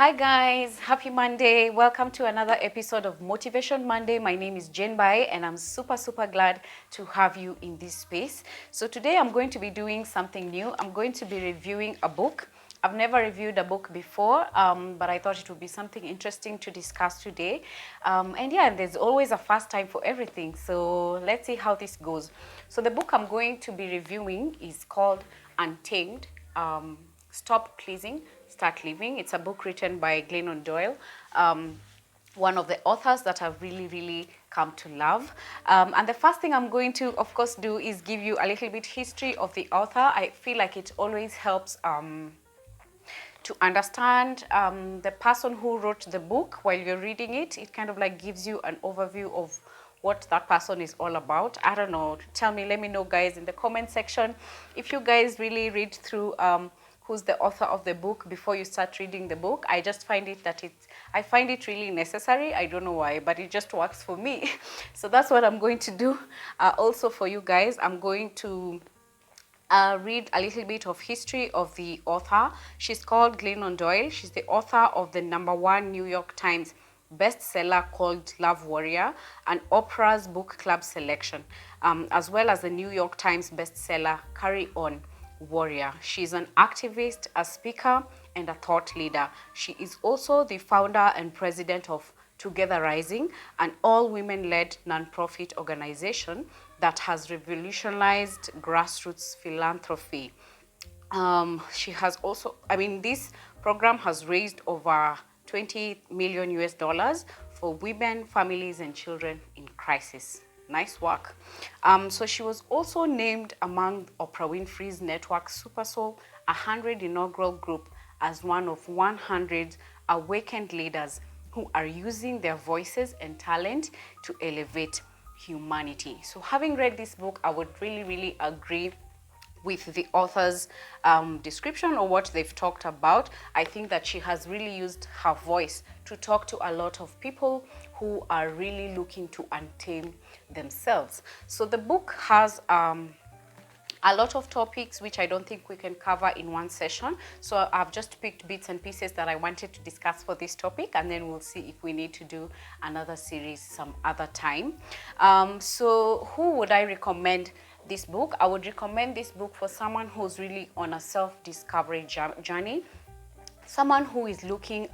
Hi guys, happy Monday. Welcome to another episode of Motivation Monday. My name is Jen Bai and I'm super glad to have you in this space. So today I'm going to be doing something new. I'm going to be reviewing a book. I've never reviewed a book before, but I thought it would be something interesting to discuss today. And yeah, there's always a first time for everything. So let's see how this goes. So the book I'm going to be reviewing is called UNTAMED. Stop Pleasing, Start Living. It's a book written by Glennon Doyle, one of the authors that I've really come to love. And the first thing I'm going to, of course, do is give you a little bit history of the author. I feel like it always helps to understand the person who wrote the book while you're reading it. It kind of like gives you an overview of what that person is all about. I don't know. Tell me, let me know, guys, in the comment section if you guys really read through who's the author of the book before you start reading the book. I just find it that I find it really necessary. I don't know why, but it just works for me. So that's what I'm going to do. Also for you guys, I'm going to read a little bit of history of the author. She's called Glennon Doyle. She's the author of the #1 New York Times bestseller called Love Warrior and Oprah's Book Club selection, as well as the New York Times bestseller Carry On Warrior. She's an activist, a speaker, and a thought leader. She is also the founder and president of Together Rising, an all-women-led nonprofit organization that has revolutionized grassroots philanthropy. She has also, this program has raised over 20 million US dollars for women, families, and children in crisis. Nice work. So she was also named among Oprah Winfrey's network Super Soul 100 inaugural group as one of 100 awakened leaders who are using their voices and talent to elevate humanity. So having read this book, I would really agree with the author's description or what they've talked about. I think that she has really used her voice to talk to a lot of people who are really looking to untame themselves. So the book has a lot of topics which I don't think we can cover in one session. So I've just picked bits and pieces that I wanted to discuss for this topic, and then we'll see if we need to do another series some other time. So who would I recommend this book? I would recommend this book for someone who's really on a self-discovery journey, someone who is looking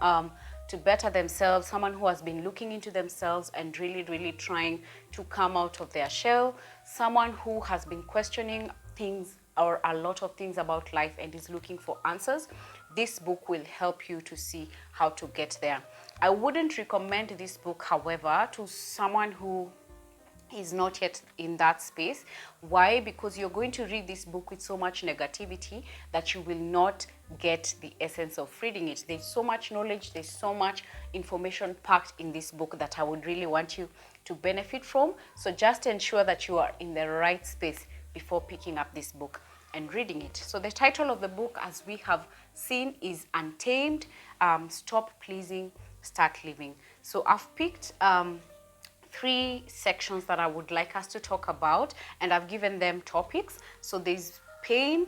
to better themselves, someone who has been looking into themselves and really trying to come out of their shell, someone who has been questioning things or a lot of things about life and is looking for answers. This book will help you to see how to get there. I wouldn't recommend this book, however, to someone who is not yet in that space. Why? Because you're going to read this book with so much negativity that you will not get the essence of reading it. There's so much knowledge, there's so much information packed in this book that I would really want you to benefit from. So just ensure that you are in the right space before picking up this book and reading it. So the title of the book, as we have seen, is Untamed, Stop Pleasing, Start Living. So I've picked 3 sections that I would like us to talk about, and I've given them topics. So there's pain,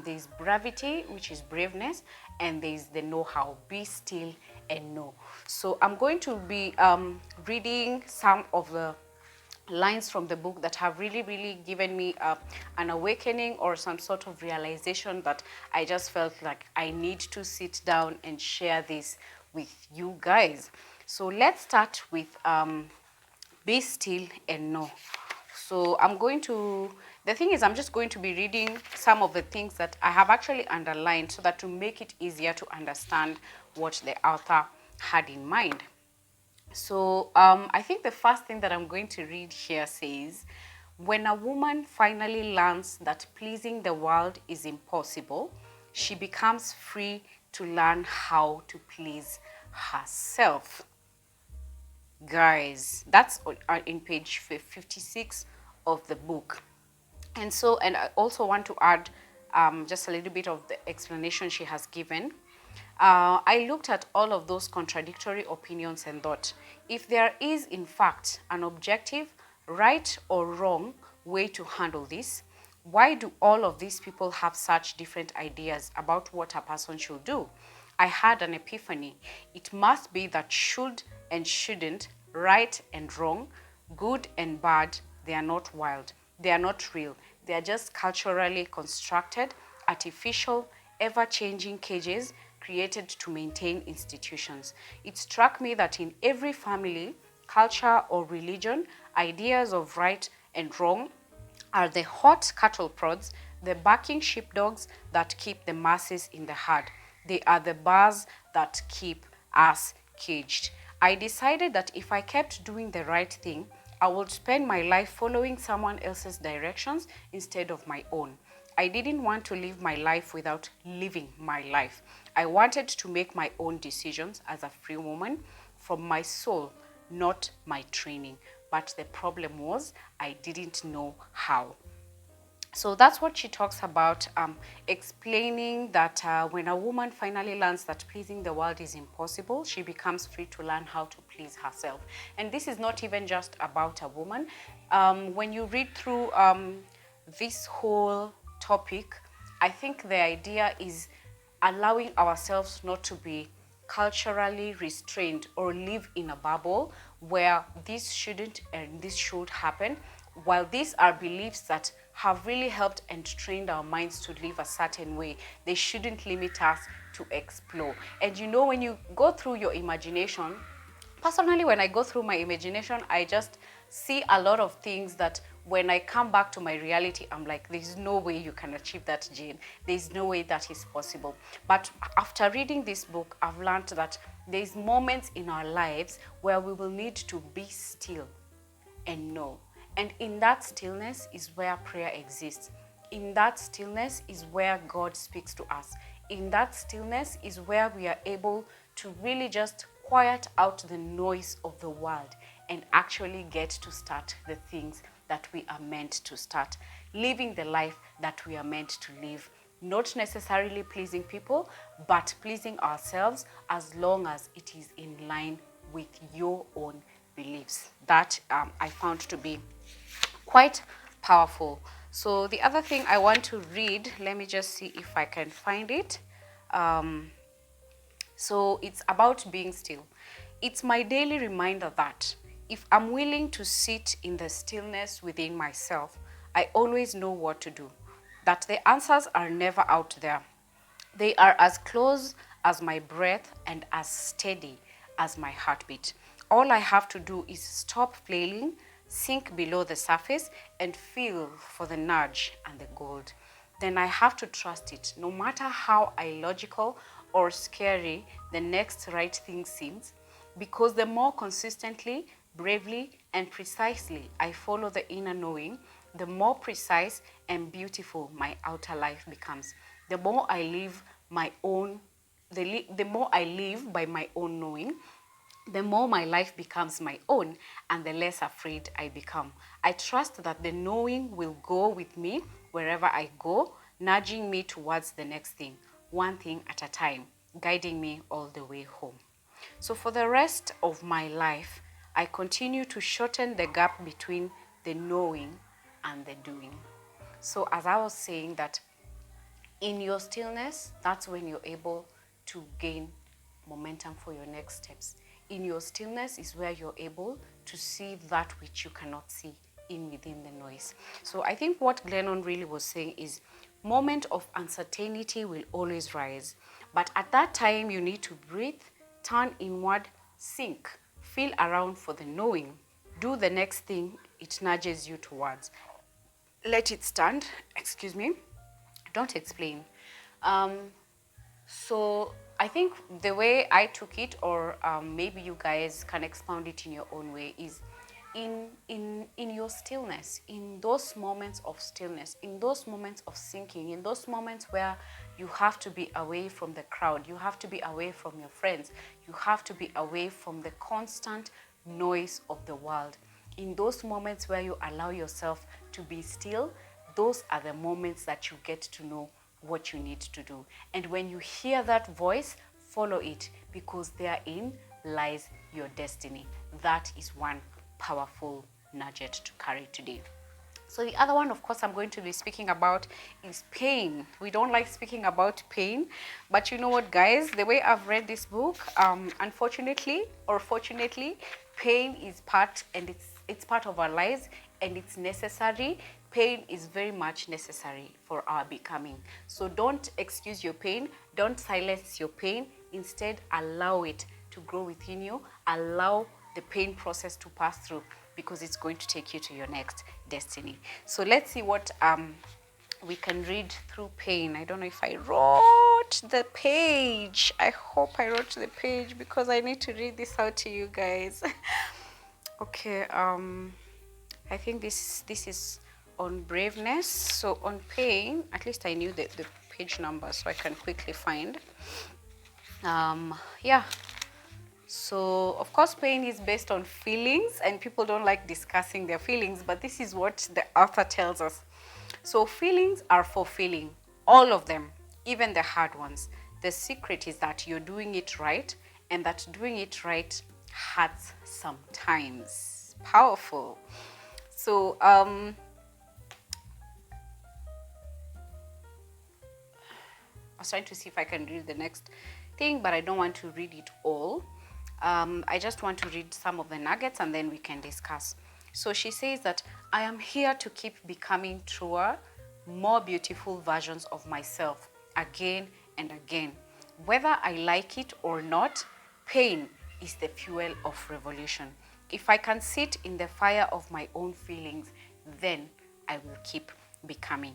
there's brevity, which is braveness, and there's the know-how, be still and know. So I'm going to be reading some of the lines from the book that have really given me an awakening or some sort of realization that I just felt like I need to sit down and share this with you guys. So let's start with be still and know. So the thing is, I'm just going to be reading some of the things that I have actually underlined so that to make it easier to understand what the author had in mind. So I think the first thing that I'm going to read here says, when a woman finally learns that pleasing the world is impossible, she becomes free to learn how to please herself. Guys, that's in page 56 of the book. And I also want to add just a little bit of the explanation she has given. I looked at all of those contradictory opinions and thought, if there is in fact an objective, right or wrong way to handle this, why do all of these people have such different ideas about what a person should do? I had an epiphany. It must be that should and shouldn't, right and wrong, good and bad, they are not wild. They are not real. They are just culturally constructed, artificial, ever-changing cages created to maintain institutions. It struck me that in every family, culture, or religion, ideas of right and wrong are the hot cattle prods, the barking sheepdogs that keep the masses in the herd. They are the bars that keep us caged. I decided that if I kept doing the right thing, I would spend my life following someone else's directions instead of my own. I didn't want to live my life without living my life. I wanted to make my own decisions as a free woman from my soul, not my training. But the problem was I didn't know how. So that's what she talks about, explaining that when a woman finally learns that pleasing the world is impossible, she becomes free to learn how to please herself. And this is not even just about a woman. When you read through this whole topic, I think the idea is allowing ourselves not to be culturally restrained or live in a bubble where this shouldn't and this should happen. While these are beliefs that have really helped and trained our minds to live a certain way, they shouldn't limit us to explore. And you know, when you go through your imagination, personally, when I go through my imagination, I just see a lot of things that when I come back to my reality, I'm like, there's no way you can achieve that, Jane. There's no way that is possible. But after reading this book, I've learned that there's moments in our lives where we will need to be still and know. And in that stillness is where prayer exists. In that stillness is where God speaks to us. In that stillness is where we are able to really just quiet out the noise of the world and actually get to start the things that we are meant to start, living the life that we are meant to live. Not necessarily pleasing people, but pleasing ourselves as long as it is in line with your own beliefs. That I found to be quite powerful. So the other thing I want to read, let me just see if I can find it. So it's about being still. It's my daily reminder that if I'm willing to sit in the stillness within myself, I always know what to do. That the answers are never out there. They are as close as my breath and as steady as my heartbeat. All I have to do is stop flailing, sink below the surface, and feel for the nudge and the gold. Then I have to trust it, no matter how illogical or scary the next right thing seems, because the more consistently, bravely, and precisely I follow the inner knowing, the more precise and beautiful my outer life becomes. The more I live my own, the more I live by my own knowing, the more my life becomes my own and the less afraid I become. I trust that the knowing will go with me wherever I go, nudging me towards the next thing, one thing at a time, guiding me all the way home. So for the rest of my life, I continue to shorten the gap between the knowing and the doing. So as I was saying that in your stillness, that's when you're able to gain momentum for your next steps. In your stillness is where you're able to see that which you cannot see in within the noise. So I think what Glennon really was saying is moment of uncertainty will always rise. But at that time, you need to breathe, turn inward, sink, feel around for the knowing, do the next thing it nudges you towards. Let it stand, excuse me, don't explain. So I think the way I took it, or maybe you guys can expound it in your own way, is in your stillness, in those moments of stillness, in those moments of sinking, in those moments where you have to be away from the crowd, you have to be away from your friends, you have to be away from the constant noise of the world. In those moments where you allow yourself to be still, those are the moments that you get to know what you need to do. And when you hear that voice, follow it, because therein lies your destiny. That is one powerful nugget to carry today. So the other one, of course, I'm going to be speaking about is pain. We don't like speaking about pain, but you know what, guys? The way I've read this book, unfortunately or fortunately, pain is part, and it's part of our lives, and it's necessary. Pain is very much necessary for our becoming. So don't excuse your pain. Don't silence your pain. Instead, allow it to grow within you. Allow the pain process to pass through, because it's going to take you to your next destiny. So let's see what we can read through pain. I don't know if I wrote the page. I hope I wrote the page, because I need to read this out to you guys. Okay, I think this is on braveness. So on pain, at least I knew the page number, so I can quickly find. Yeah. So, of course, pain is based on feelings, and people don't like discussing their feelings, but this is what the author tells us. So, feelings are for feeling, all of them, even the hard ones. The secret is that you're doing it right, and that doing it right hurts sometimes. Powerful. So, I was trying to see if I can read the next thing, but I don't want to read it all. I just want to read some of the nuggets, and then we can discuss. So she says that I am here to keep becoming truer, more beautiful versions of myself again and again. Whether I like it or not, pain is the fuel of revolution. If I can sit in the fire of my own feelings, then I will keep becoming.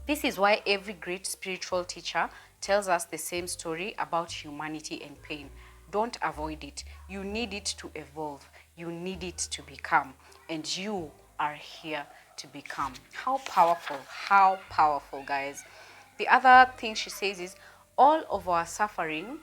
This is why every great spiritual teacher tells us the same story about humanity and pain. Don't avoid it. You need it to evolve. You need it to become. And you are here to become. How powerful, guys. The other thing she says is all of our suffering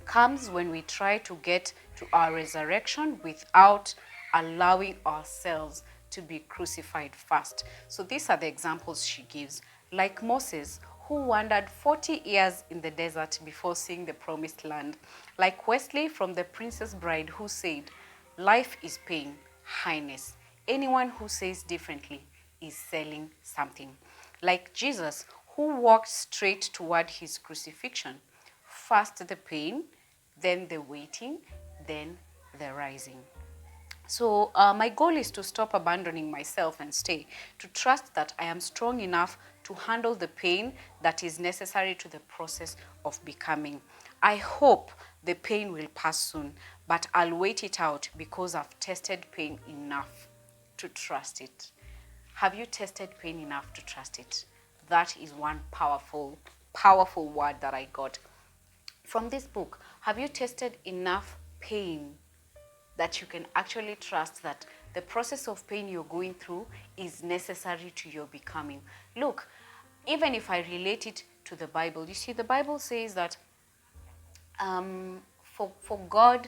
comes when we try to get to our resurrection without allowing ourselves to be crucified first. So these are the examples she gives. Like Moses, who wandered 40 years in the desert before seeing the promised land. Like Wesley from The Princess Bride, who said, life is pain, highness. Anyone who says differently is selling something. Like Jesus, who walked straight toward his crucifixion. First the pain, then the waiting, then the rising. So my goal is to stop abandoning myself and stay, to trust that I am strong enough to handle the pain that is necessary to the process of becoming. I hope the pain will pass soon, but I'll wait it out because I've tested pain enough to trust it. Have you tested pain enough to trust it? That is one powerful word that I got from this book. Have you tested enough pain that you can actually trust that the process of pain you're going through is necessary to your becoming? Look, even if I relate it to the Bible, you see, the Bible says that for God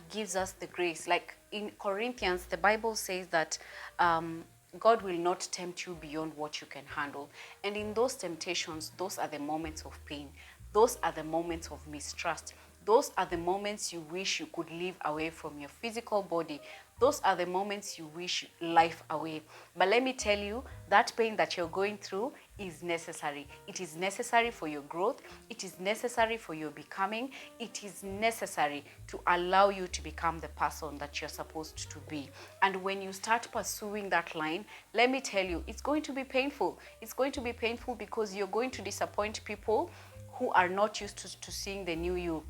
gives us the grace. Like in Corinthians, the Bible says that God will not tempt you beyond what you can handle. And in those temptations, those are the moments of pain. Those are the moments of mistrust. Those are the moments you wish you could live away from your physical body. Those are the moments you wish life away. But let me tell you, that pain that you're going through is necessary. It is necessary for your growth. It is necessary for your becoming. It is necessary to allow you to become the person that you're supposed to be. And when you start pursuing that line, let me tell you, it's going to be painful. It's going to be painful because you're going to disappoint people who are not used to seeing the new you.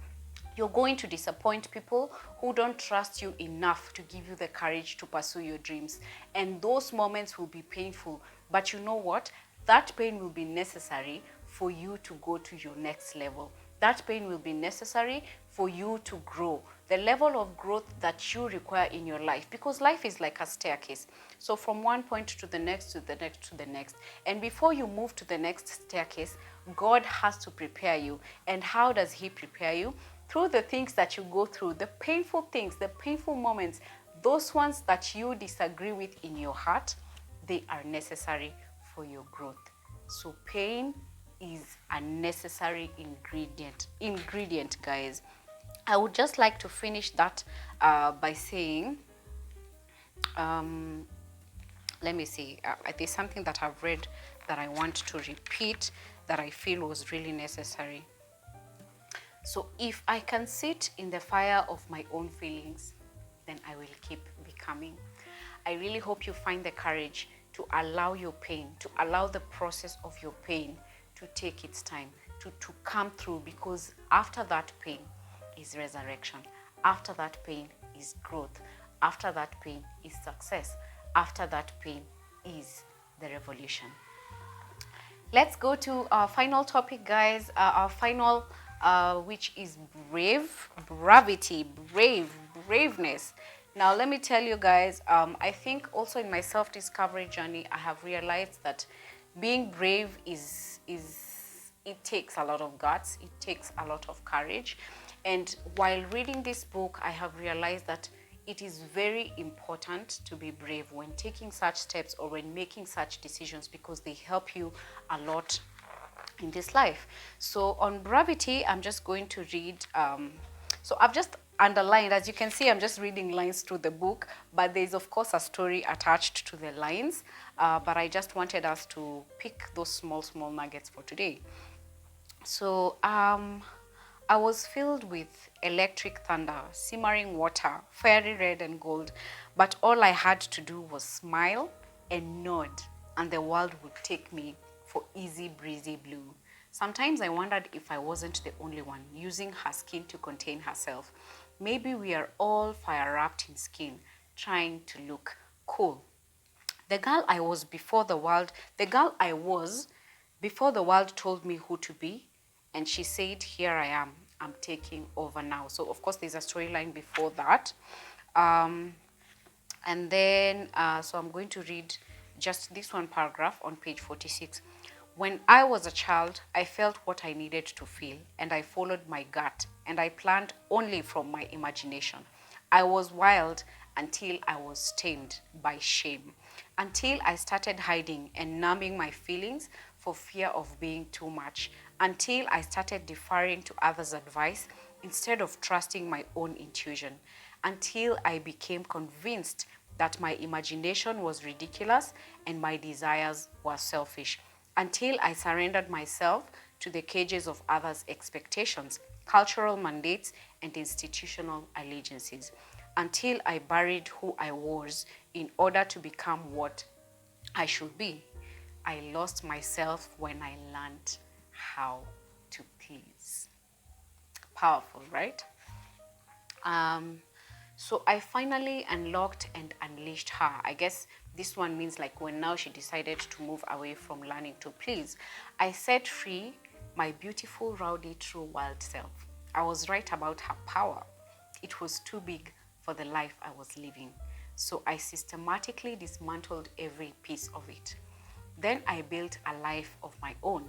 You're going to disappoint people who don't trust you enough to give you the courage to pursue your dreams. And those moments will be painful. But you know what? That pain will be necessary for you to go to your next level. That pain will be necessary for you to grow. The level of growth that you require in your life. Because life is like a staircase. So from one point to the next, to the next, to the next. And before you move to the next staircase, God has to prepare you. And how does He prepare you? Through the things that you go through, the painful things, the painful moments, those ones that you disagree with in your heart, they are necessary for your growth. So pain is a necessary ingredient, guys. I would just like to finish that by saying, let me see, there's something that I've read that I want to repeat that I feel was really necessary. So if I can sit in the fire of my own feelings, then I will keep becoming. I really hope you find the courage to allow your pain, to allow the process of your pain to take its time, to come through, because after that pain is resurrection. After that pain is growth. After that pain is success. After that pain is the revolution. Let's go to our final topic, guys. Our final, which is brevity, braveness. Now, let me tell you guys, I think also in my self-discovery journey, I have realized that being brave it takes a lot of guts. It takes a lot of courage. And while reading this book, I have realized that it is very important to be brave when taking such steps or when making such decisions, because they help you a lot in this life. So on Brevity, I'm just going to read, so I've just underlined, as you can see, I'm just reading lines through the book, but there's of course a story attached to the lines, but I just wanted us to pick those small nuggets for today. So I was filled with electric thunder, simmering water, fiery red and gold, but all I had to do was smile and nod, and the world would take me for easy breezy blue. Sometimes I wondered if I wasn't the only one using her skin to contain herself. Maybe we are all fire wrapped in skin, trying to look cool. The girl I was before the world told me who to be, and she said, here I am, I'm taking over now. So of course there's a storyline before that. And then, so I'm going to read just this one paragraph on page 46. When I was a child, I felt what I needed to feel, and I followed my gut, and I planned only from my imagination. I was wild until I was stained by shame, until I started hiding and numbing my feelings for fear of being too much, until I started deferring to others' advice instead of trusting my own intuition, until I became convinced that my imagination was ridiculous and my desires were selfish, until I surrendered myself to the cages of others' expectations, cultural mandates, and institutional allegiances, until I buried who I was in order to become what I should be. I lost myself when I learned how to please. Powerful, right? So I finally unlocked and unleashed her. I guess this one means like when now she decided to move away from learning to please. I set free my beautiful, rowdy, true wild self. I was right about her power. It was too big for the life I was living. So I systematically dismantled every piece of it. Then I built a life of my own.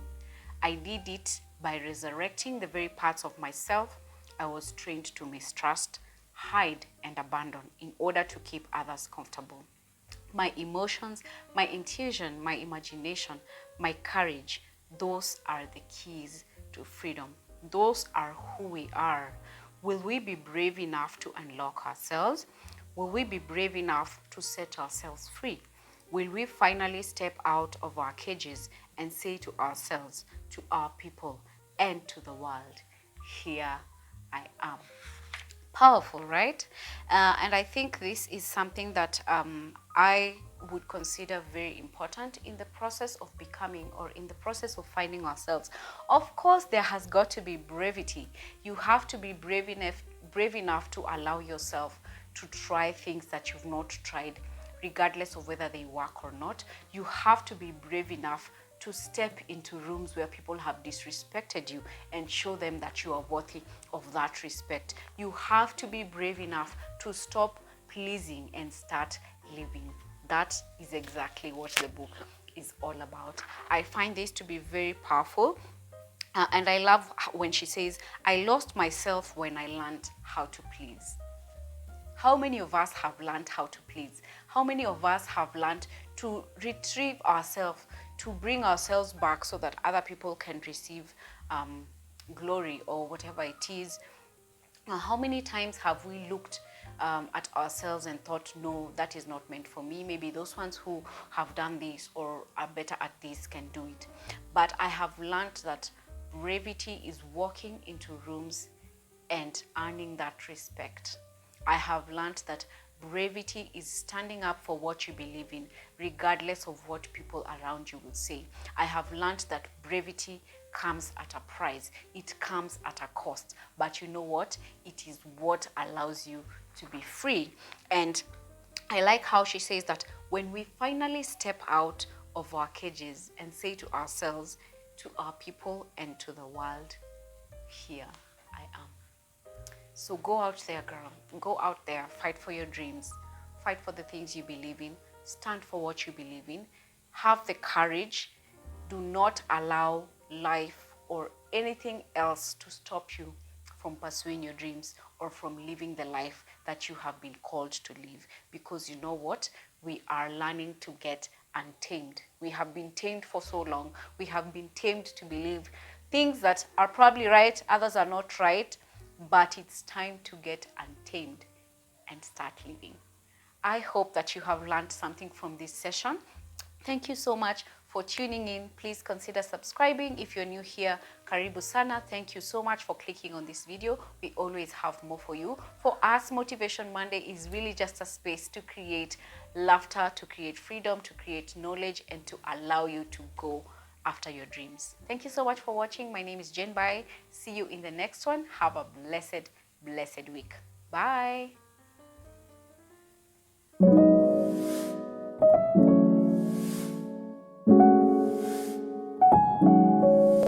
I did it by resurrecting the very parts of myself I was trained to mistrust, hide, and abandon in order to keep others comfortable. My emotions, my intuition, my imagination, my courage, those are the keys to freedom. Those are who we are. Will we be brave enough to unlock ourselves? Will we be brave enough to set ourselves free? Will we finally step out of our cages and say to ourselves, to our people, and to the world, here I am? Powerful, right? And I think this is something that I would consider very important in the process of becoming, or in the process of finding ourselves. Of course, there has got to be brevity. You have to be brave enough to allow yourself to try things that you've not tried, regardless of whether they work or not. You have to be brave enough to step into rooms where people have disrespected you and show them that you are worthy of that respect. You have to be brave enough to stop pleasing and start living. That is exactly what the book is all about. I find this to be very powerful. And I love when she says, I lost myself when I learned how to please. How many of us have learned how to please? How many of us have learned to retrieve ourselves, to bring ourselves back so that other people can receive glory or whatever it is? How many times have we looked at ourselves and thought, no, that is not meant for me. Maybe those ones who have done this or are better at this can do it. But I have learned that Brevity is walking into rooms and earning that respect. I have learned that Brevity is standing up for what you believe in, regardless of what people around you will say. I have learned that Brevity comes at a price. It comes at a cost. But you know what? It is what allows you to be free. And I like how she says that when we finally step out of our cages and say to ourselves, to our people, and to the world, here I am. So go out there, girl. Go out there. Fight for your dreams. Fight for the things you believe in. Stand for what you believe in. Have the courage. Do not allow life or anything else to stop you from pursuing your dreams or from living the life that you have been called to live. Because you know what? We are learning to get untamed. We have been tamed for so long. We have been tamed to believe things that are probably right, others are not right, but it's time to get untamed and start living. I hope that you have learned something from this session. Thank you so much for tuning in. Please consider subscribing. If you're new here, karibu sana. Thank you so much for clicking on this video. We always have more for you. For us, Motivation Monday is really just a space to create laughter, to create freedom, to create knowledge, and to allow you to go after your dreams. Thank you so much for watching. My name is Jen Bai. See you in the next one. Have a blessed week. Bye.